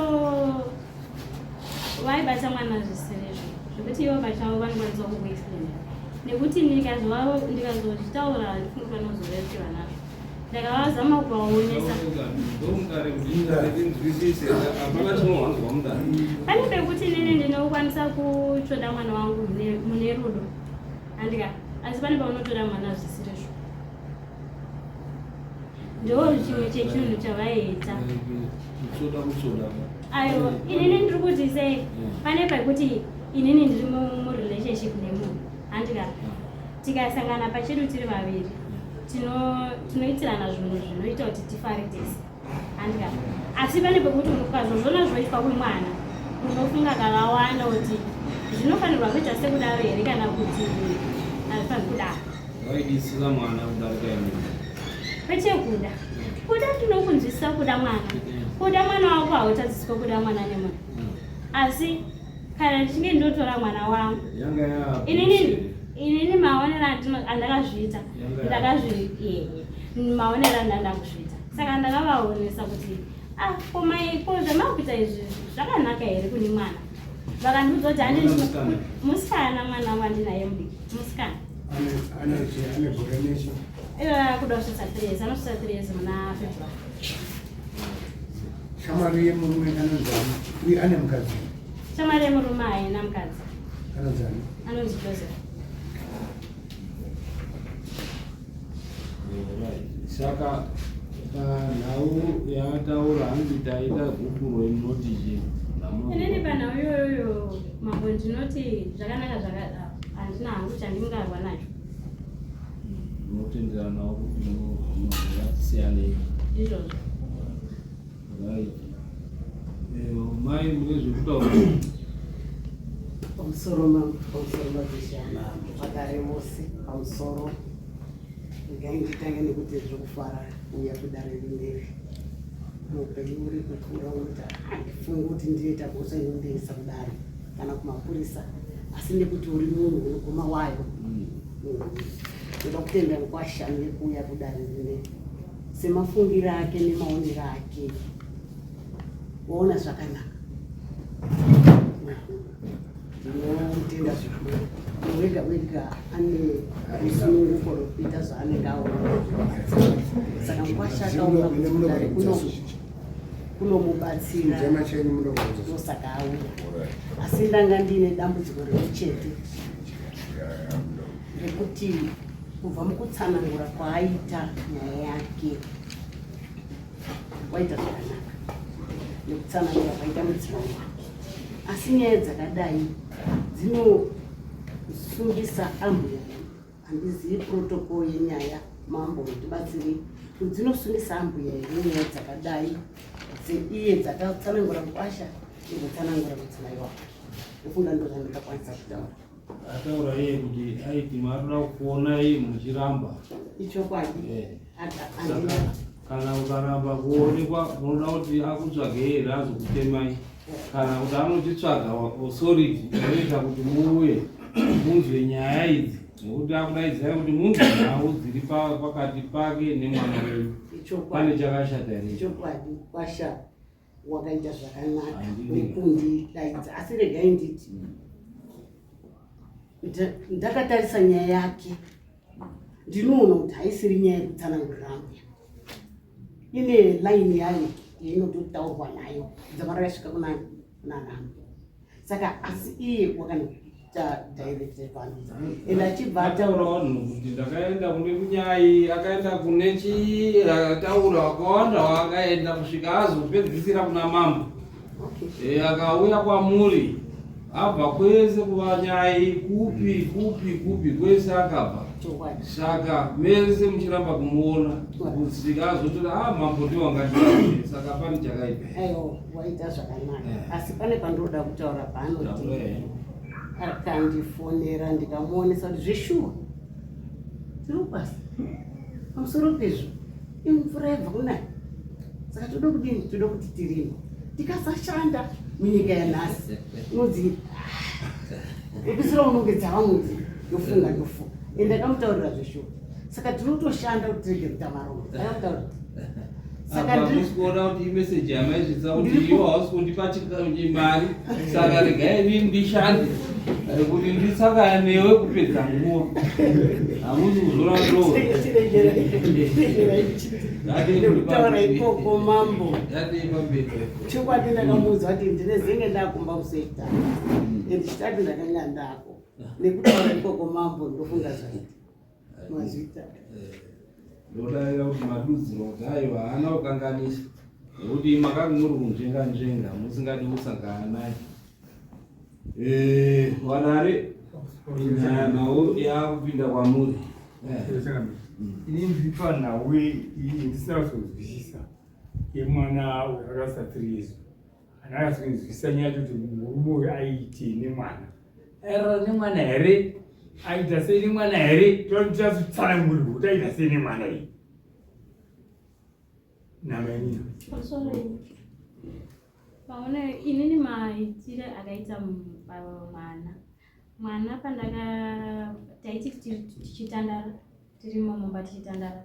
vaibata mwana zvisirezvo zvekuti ivo pachavo vanokwanisa kukuexplainera nekuti ndikazozvitaura ndifunga panozorerekeva nazvo. Ndakavazama kuvaonesa pane pekuti nini ndinokwanisa kutsvoda mwana wangu mune rudo andika asi pane paunotora mwana zvisirezvo. Ndo chimwe chechinhu chavaiita aiwa. Inini ndiri kuti sei pane pekuti inini ndiri murelationship nemunhu andika tikasangana pachedu tiri vaviri tinoitirana zvinhu zvinoita kuti tifare tese andika. Asi pane pekuti ukazozvona zvoitwa kumwana unofunga kakawanda kuti zvinofanirwa kuita sekudaro here kana kuti hazvifaniri kudaro. Waidisira mwana kudarika imwe kwete kuda tinokunzwisisa kuda mwana. Kuda mwana wako hautadziswa kuda mwana nemunhu. Asi kana ndichinge ndotora mwana wangu inini maonero andakazviita maonero andandakuzviita. Saka ndakavaonesa kuti ko zvamakuita izvi zvakanaka here kune mwana. Vakandiudza kuti handini musikana mwana wandinaye mudiki musikana ane gorenesha kuda kusvitsa 3 years anosvitsa 3 years muna February. Shamwari yemurume anonzani uye ane mukadzi. Shamwari yemurume haina mukadzi anonzani anonzi Joseph. Saka nhau yataura hanzi taita gukuro inoti chinhu. Inini panhau iyoyo mambo ndinoti zvakanaka zvakadaro handina hangu chandingarwa nacho. Unotenderanawo kuti zvakasiyanei izvozvo. Right. Mai mune zvekutaura pamusoro madzishana vakaremose pamusoro ngainditange nekuti zvekufara uya kudare rineri muupenyu uri kukura unoita handifungi kuti ndiita bhosa inondeisa kudare kana kumapurisa asi nekuti uri munhu unogoma wayo ndoda kutenda kwashanu yekuuya kudare rineri semafungiro ake nemaonero ake waona zvakanaka ndinotenda zvikuru wega wega ane rusununguko rwekuita zvaanenge aona saka kwashakaura kuti kudare kunomubatsira ndosaka auya asi ndanga ndiine dambudziko rekuchete rekuti kubva mukutsanangura kwaaita nyaya yake waita zvakanaka nekutsanangura kwaita mudzimai wake asi nyaya dzakadai dzinosungisa ambuya handizivi protocol yenyaya mambo ndibatsiri kuti dzinosungisa ambuya yenyaya dzakadai dzeiye dzakatsanangura kwasha nekutsanangura mudzimai wake ndofunda ndozvandingakwanisa kutaura ataura iye kuti aiti maroda kuonai muchiramba ichokwadi kana ukaramba kuonekwa unoda kuti akutsvage here azokutemai kana kuti anotitsvaga authority inoita kuti muuye munzwe nyaya idzi nekuti akudaidzai kuti munzwe nhau dziri pakati pake nemwana wenyu pane chakashata here ichokwadi kwasha wakaita zvakanaka nekundidaidza asi regai nditi ndakatarisa nyaya yake ndinoona kuti haisiri nyaya yekutsanangurira ambuya ine laini yayo yainototaurwa nayo dzamara yasvika kuna ambuya saka asi iye wakanoita directed vanhu ende achibva ataurawo nhu kuti ndakaenda kune kunyai akaenda kune chii akataura wakawanda waakaenda kusvika azopedzisira kuna mambo akauya kwamuri abva kwese kuvanyai kupi kwese akabva saka mese muchiramba kumuona kusvika azotora mambo ndiwangatiae saka pane chakaipa aiwa waita zvakanaka asi pane pandoda kutaura paanoti akandifonera ndikamuonesa kuti zveshuwa tirikubasa pamusoro pezvo imvura yabva kunaya saka toda kudini toda kuti tirimo tikasashanda munyika yanhasi unodzi epesera unongedza vamwedzi yofunga ende akamutaurira zveshuwa saka tinotoshanda kuti tirege kutamaroma akamutaurira saka ndikuona kuti imeseji yamaizvitsa kuti iwo hausi kundipatika mari saka regai inini ndishande kuti ndisakaya newe kupedza nguva hamusi kuzora ndokutaura ikoko mambo ndadepamberi chokwadi ndakamuudza kuti ndine zenge ndakumba kusekta ndichitati ndakanga ndako nekutaura ikoko mambo ndofunga zvaiti mazvita ndodarira kuti madudziro dzayo haana kukanganisa nekuti makanga muri kunzvenga musingadi kusangana naye wadare nyaya nhau yakupinda kwamuri ini ndiripa nhau iyi ndisina kuzonzwisisa yemwana wakasa 3 years hanaka kuzonzwisisa nyaya kuti murume uyu aiitei nemwana airara nemwana here aita sei nemwana here totazotsanangurwa kuti aita sei nemwana iyi namainina paone inini maitire akaita mwana taiti tichitandara tirimo mumba tichitandara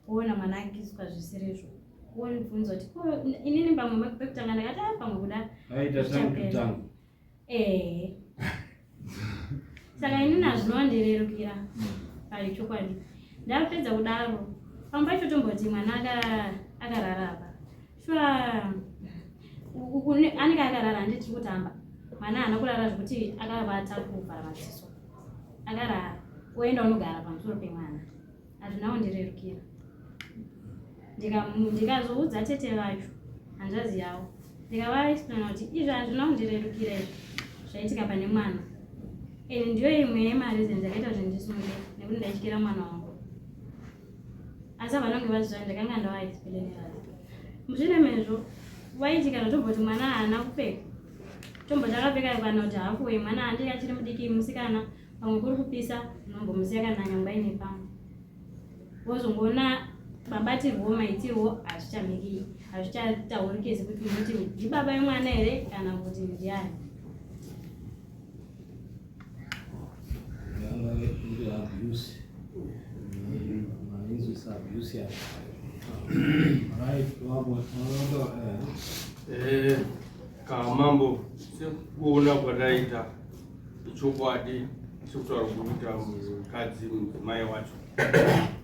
kuona mwana akiswa zvisirizvo wonibvunza kuti inini pamwe pekutanga ndakati pamwe kuda aita tangu saka inini hazvinova ndirerukira paichokwadi ndapedza kudaro pamwe pacho tomboti mwana akarara apa shuwa anenge akarara handitiri kutamba mwana haana kurara zvekuti akavata kuvhara madziso akarara oenda unogara pamusoro pemwana hazvina kundirerukira. Ndikazoudza tete vacho hanzvaziyawo, ndikavaexplaina kuti izvi hazvina kundirerukira izvi zvaitika pane mwana. Eni ndiyo imwe yemari dzenzakaita kuti ndisunge nekuti ndaityira mwana wangu. Asi vanonge vazvizva ndakanga ndavaexplainera. Mushure mezvo waitika ndotomboti mwana haana kupfeka. Tomboti akapfeka kana kuti hakuwe mwana handii achiri mudiki musikana, pamwe kuri kupisa nombomusiya kana nyangwa ine pamwe. Wozongoona mabatirwo maitirwo hazvichataurikezi kuti munoti ndibaba vemwana here kana kuti ndiani. Abuse. Abuse ya. Right, Kamambo sekuona kwadaita ichokwadi sekutaura kuita mukadzi mudzimai wacho,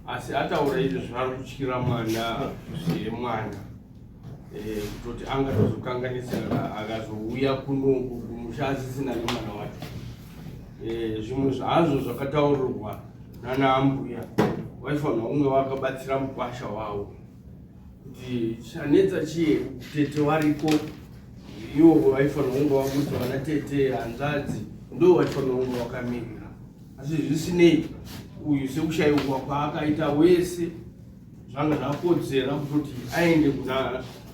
asi ataura izvo zvari kutyira mwana zvemwana kutoti angatozokanganisira akazouya kunongo kumusha asisina nemwana wacho. Zvimwe zvazvo zvakataurirwa nana ambuya waifanira kunge wakabatsira mukwasha wavo kuti chanetsa chiye tete wariko, iwo waifanira kunge wakuti vana tete hanzvadzi ndo waifanira kunge wakamirira. Asi zvisinei, uyu sekushayiwa kwaakaita wese zvanga zvakodzera kutoti aende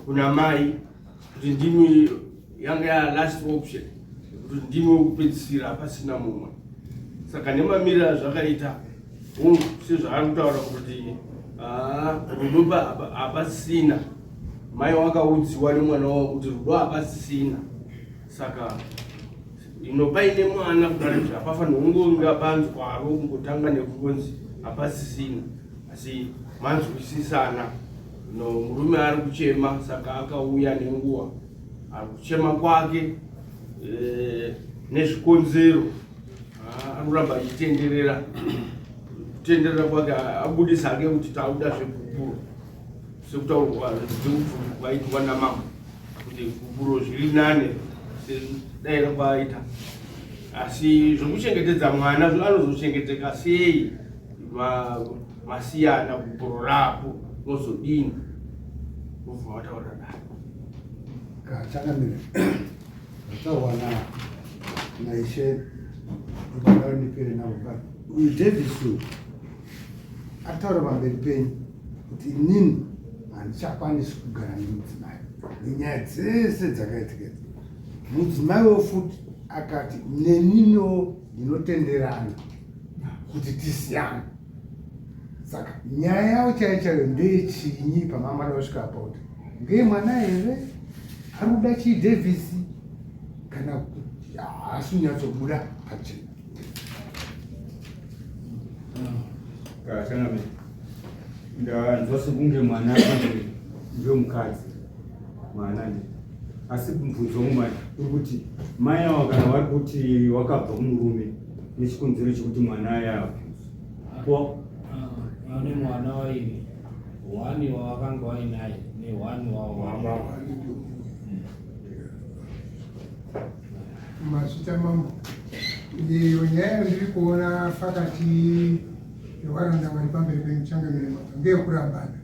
kuna mai, kuti ndimi yanga ya last option, kuti ndimi wekupedzisira pasina mumwe. Saka nemamirira zvakaita hungu sezvaari kutaura kuti rudo hapasisina, mai wakaudziwa nemwana wavo kuti rudo hapasisina. Saka paine mwana kudaro kuti hapafanira kungonga panzwaro kungotanga nekungonzi hapasisina, asi manzwisisana. Murume ari kuchema, saka akauya nenguva, ari kuchema kwake nezvikonzero anoramba achitenderera. Kutenderera kwake abudisa hake kuti tauda zvekupuro sekutaurwa kwaitwa namama kuti kupuro zviri nane daira kwaita. Asi zvokuchengetedza mwana anozochengeteka sei masiyana kupuro rapo nozodini obva wataura dai kachakamira zvatahwana naishe ukandaundipere navobaba uyu Davis ataura pamberi penyu kuti inini handichakwanisi kugara nemudzimai nenyaya dzese dzakaitikezi. Mudzimai wefuti akati nenino ndinotenderana kuti tisiyane. Saka nyaya yavo chaiyo chaiyo ndeyechinyi pamamada kusvika pauti ngeye mwana here ari kuda chii Davis kana kuti haasi kunyatsobuda pachena. Kana ndanzwa sekunge mwana akati ndemukadzi mwana ndi, asi mubvunzo mumwe uri kuti mai avo kana vari kuti wakabva kumurume nechikonzero chekuti mwana aya ane mwana waini wani wawakanga wainaye newani wawababa. Mazita mambo ndiyo nyaya ndiri kuona fakati yevaranda vari pamberi pemuchangamire mava ngeyekurambana.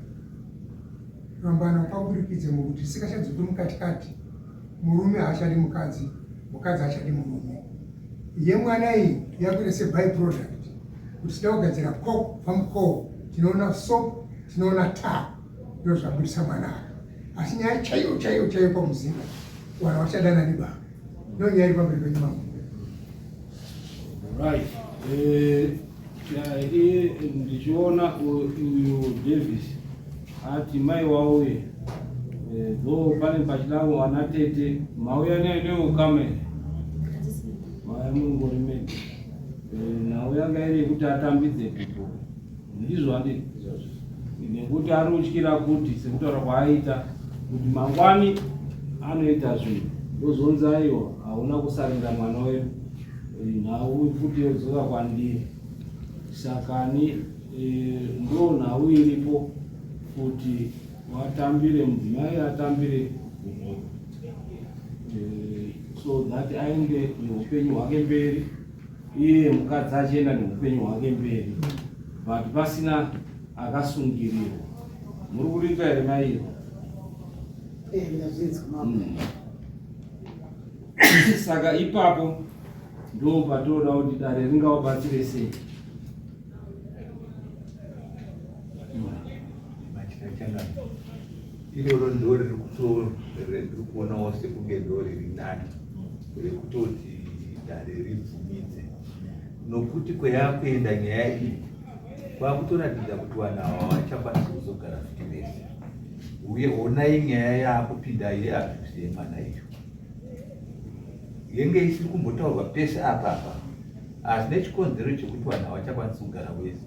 Kurambana kwaburikidza mukuti sikachadzoki mukatikati, murume haachadi mukadzi, mukadzi haachadi murume. Yemwana iyi yakuita seby product kuti tida kugadzira koko pamukoo tinoona soap tinoona taa ndo zvabudisa mwana aka. Asi nyaya chaiyo chaiyo chaiyo pamuzinga wana wachadana nebaba ndo nyaya iri pamberi penyu mambo. Right. Ndichiona uyu Davis ati mai wauye ndo pane pachilango wana tete mauya neukame maya mungorimedi nauya ngairi yekuti atambidze kupo ndizvo handiti nekuti ari kutyira kuti sekutaura kwaaita kuti mangwani anoita zvinhu ndozonzi aiwa hauna kusarira mwana wedu nhau futi yodzoka kwandiri. Sakani ndo nhau iripo kuti watambire mudzimai atambire so that aende neupenyu hwake mberi, iye mukadzi achienda neupenyu hwake mberi, but pasina akasungirirwa. Muri kuringa here mairo? Ndazvinzwa. Saka ipapo ndo patoda kuti dare ringawabatsire sei. Iroro ndo riri kuonawo sekunge ndo riri nani rekutoti dare ribvumidze, nokuti kweyakuenda nyaya iyi kwakutoratidza kuti vanhu ava vachakwanisi kuzogara futi vese, uye onai nyaya yaakupinda iri abvise mwana iyo yenge isiri kumbotaurwa pese apapa, asi nechikonzero chekuti vanhu havachakwanisi kugara vese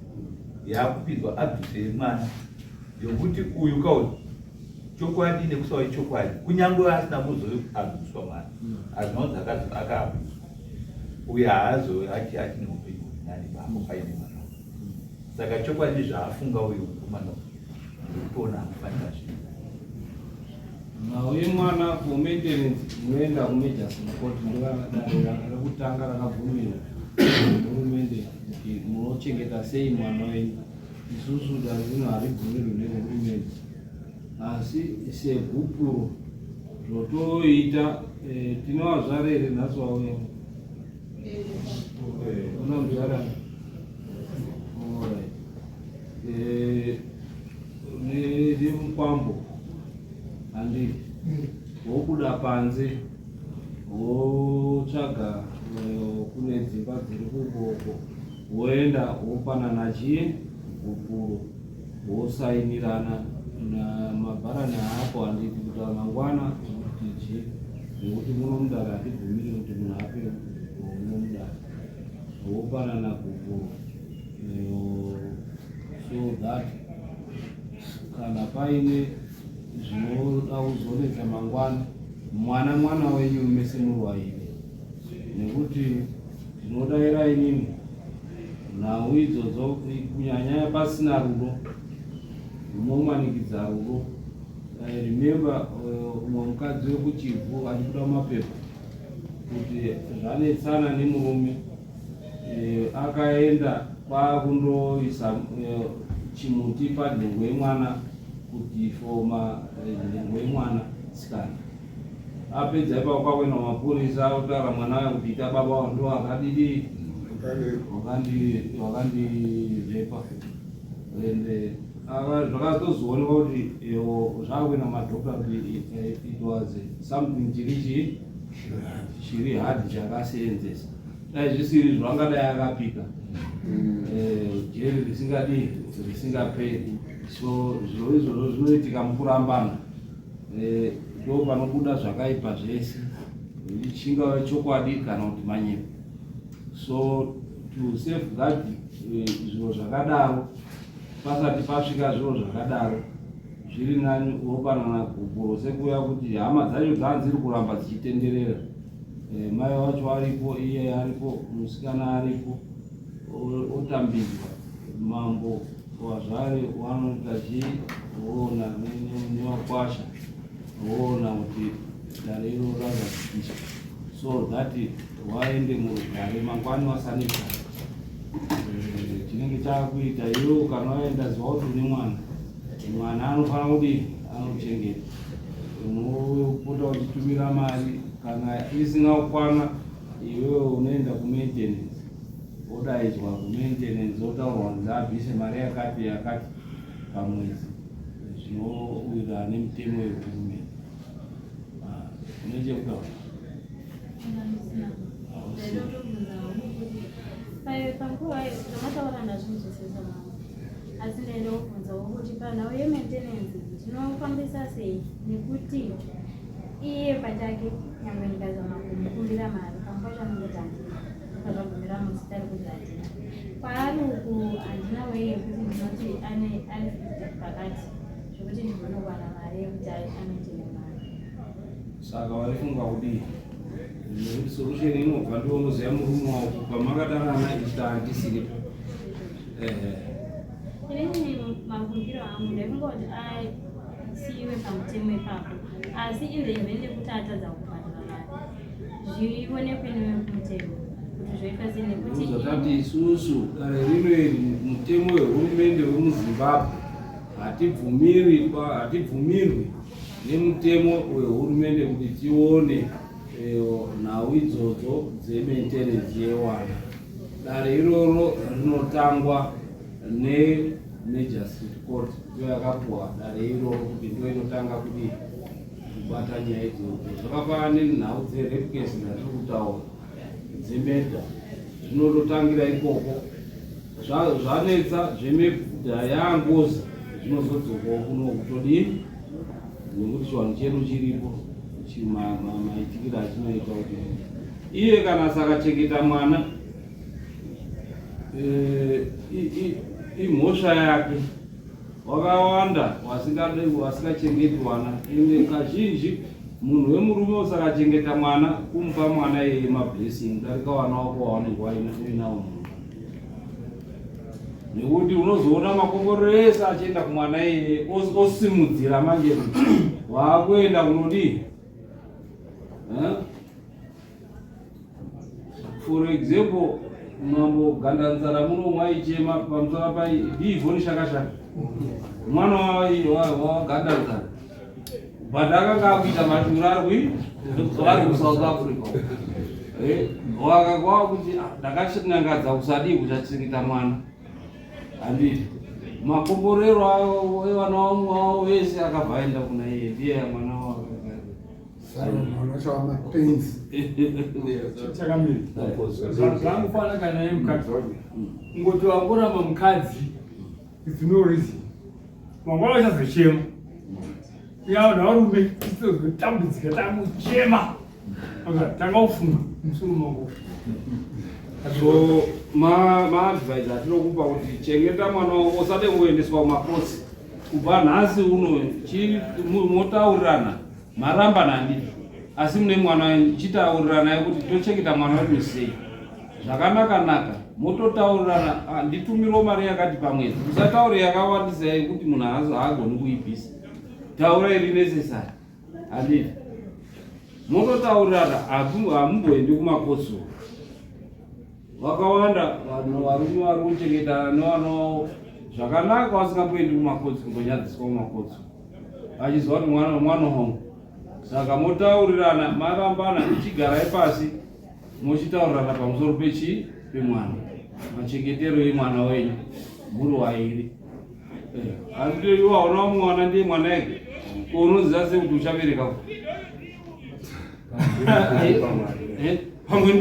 yaakupinzwa abvise mwana, yokuti uyu kauti chokwadi nekusava chokwadi kunyange asina kuzoabviswa mwana azvinonzi akaabviswa uye haazo ati neupenyu hurinani bako paine mwana. Saka chokwadi zvaafunga uyu mukomana ndikutoona anofanira zvinhu nauye mwana for maintenance unoenda kumajorston court ndodanho rekutanga rakabvumirwa nehurumende kuti munochengeta sei mwana wenyu. Isusu danho rino haribvumirwi nehurumende, asi segupuro zvotoita tinovazvarere nhasi wauya unamuzvara nemukwambo handiri wobuda panze wotsvaga kune dzimba dziri kukoko woenda wopanana chii gupuro wosainirana namabharani apo handiti kuti mangwana kuti chii nekuti munomudara hatibvumiri kuti munhu ape unomudara wopanana gupuro so that kana paine zvinoda kuzonetsa mangwana mwana wenyu mese murwaire, nekuti ndinodayira inini nhau idzodzo kunyanya pasina rudo munomanikidza rudo. Remember umwe mukadzi wekuchivhu achibuda mapepa kuti zvanetsana nemurume akaenda kwakundoisa chimuti panhengo yemwana kuti foma nhengo yemwana sikana. Apedza ipapo kwakwenda mapurisa otaura mwana wayo kuti ita baba wando akadidi wakandibvepa ende zvakatozoonekwa kuti zvakuenda madhokta kuti it was something chiri hard chakaseenzesa. Dai zvisiri zvangadai akapika jeri risingaperi. So zviro izvozvo zvinoitika mukurambana, ndo panobuda zvakaipa zvese, chingava chokwadi kana kuti manyepo. So to safeguard zviro zvakadaro pasati pasvika zviro zvakadaro zviri nani wopanana gupuro sekuya kuti hama dzacho dzanziri kuramba dzichitenderera, mai wacho aripo, iye aripo, musikana aripo, otambidzwa mambo wazvare wanoita chii woona newakwasha woona kuti dare iro razadzikiswa, so that waende murugare mangwani wasanisa chinenge chakuita iwe kana waenda ziva kuti une mwana anofanira kuti anochengeta. Unopota uchitumira mari kana isina kukwana, iwewe unoenda kumaintenance odaidzwa kumaintenance otaurwa kuti abvise mari yakati pamwedzi, zvinowira nemutemo wehurumende. Unechekutaura panguva ndamataura ndazvinzwisisa mama, asi ndaenda kubvunzawo kuti panhau yemaintenance tinofambisa sei, nekuti iye pachake nyangwe ndikazama kumukumbira mari pamba chanongoti handina akazvabvumira musita rekuti handina kwaari uku handina wei yekuti ndinoti ari 50 pakati zvokuti ndinonokwana mari yekuti anoitire mari. Saka warifunga kudii? Solution inobva ndionoziva murume wako pamakadanana ichita handisiripo. Inini mafungiro angu ndaifunga kuti asiiwe pamutemo ipapo, asi in the event yekuti atadza kubhadhara mari zvionekwe newe kumutemo kuti zvoitwa sei nekuti uzotati isusu dare rino iri mutemo wehurumende wemuzimbabwe hatibvumirwi nemutemo wehurumende kuti tione nhau idzodzo dzementenensi yewana. Dare iroro rinotangwa neMagistrate Court, ndiyo yakapuwa dare iroro kuti ndiyo inotanga kuti kubata nyaya idzodzo. Zvakafanana nenhau dzerape case dzatiri kutaura dzemedha zvinototangira ikoko, zvanetsa zvemedha yaangozi zvinozodzokawo kuno kutodini nekuti chiwanhu chedu chiripo maitikiro achinoita kuti iye kana sakachengeta mwana imhosva yake. Wakawanda wasingachengeti mwana, ende kazhinji munhu wemurume usakachengeta mwana kumupa mwana iyeye mablessing darika wana wako wawanenge wainawo munhu, nekuti unozoona makomborero ese achienda kumwana iyeye osimudzira manje waakuenda kunodii. For example, mambo gandanzara muno mwaichema pamusoro paivhoni shakashaka mwana wagandanzara but akanga akuita mashura ari kuSouth Africa. Wakakwa kuti ndakachinangadza kusadii kuchachengeta mwana handiti makomborero evana vamwe vese akabva aenda kuna iye ndiye mwana wake chakamira zvangufana kana naye mukadzi wacho ngoti wangoramba mukadzi with no reason mangwana uchazochema yawo navarume tizotambudzika tamuchema tangaufunga musoro mangu. So maadvise atinokupa kuti chengeta mwana wako usade kuendeswa kumakosi kubva nhasi uno motaurirana maramba nanditi asi mune mwana chitaurirana kuti tochengeta mwana wedu sei zvakanaka mototaurirana nditumirawo mari yakati pamwedzi. Usataure yakawandisa yekuti munhu haagoni kuibvisa, taura iri necessary handiti mototaurirana hamumboendi kumakosi. Wakawanda vanhu varume vari kuchengeta nevana zvakanaka vasingamboendi kumakotsi kumbonyadziswa kumakotsi achiziva kuti mwana hongu. Saka motaurirana marambana ichigarai pasi mochitaurirana pamusoro pemwana machengetero emwana wenyu muri wairi. Asi iwaona mwana ndiye mwana ege unoziva sekuti uchabereka pamwe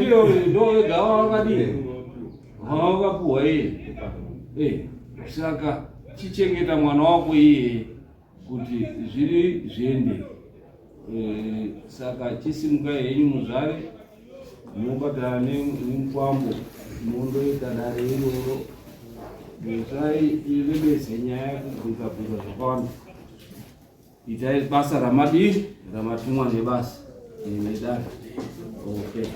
ndovega wakadii wakapuhwa iye. Saka chichengeta mwana wako iye kuti zviri zviende. Saka chisimukai henyu muzvare munobatana nemupambo mundoita dare iroro itai rebese nyaya yekubvunza zvakawanda. Itai basa ramatumwa nebasa nedare. Okay.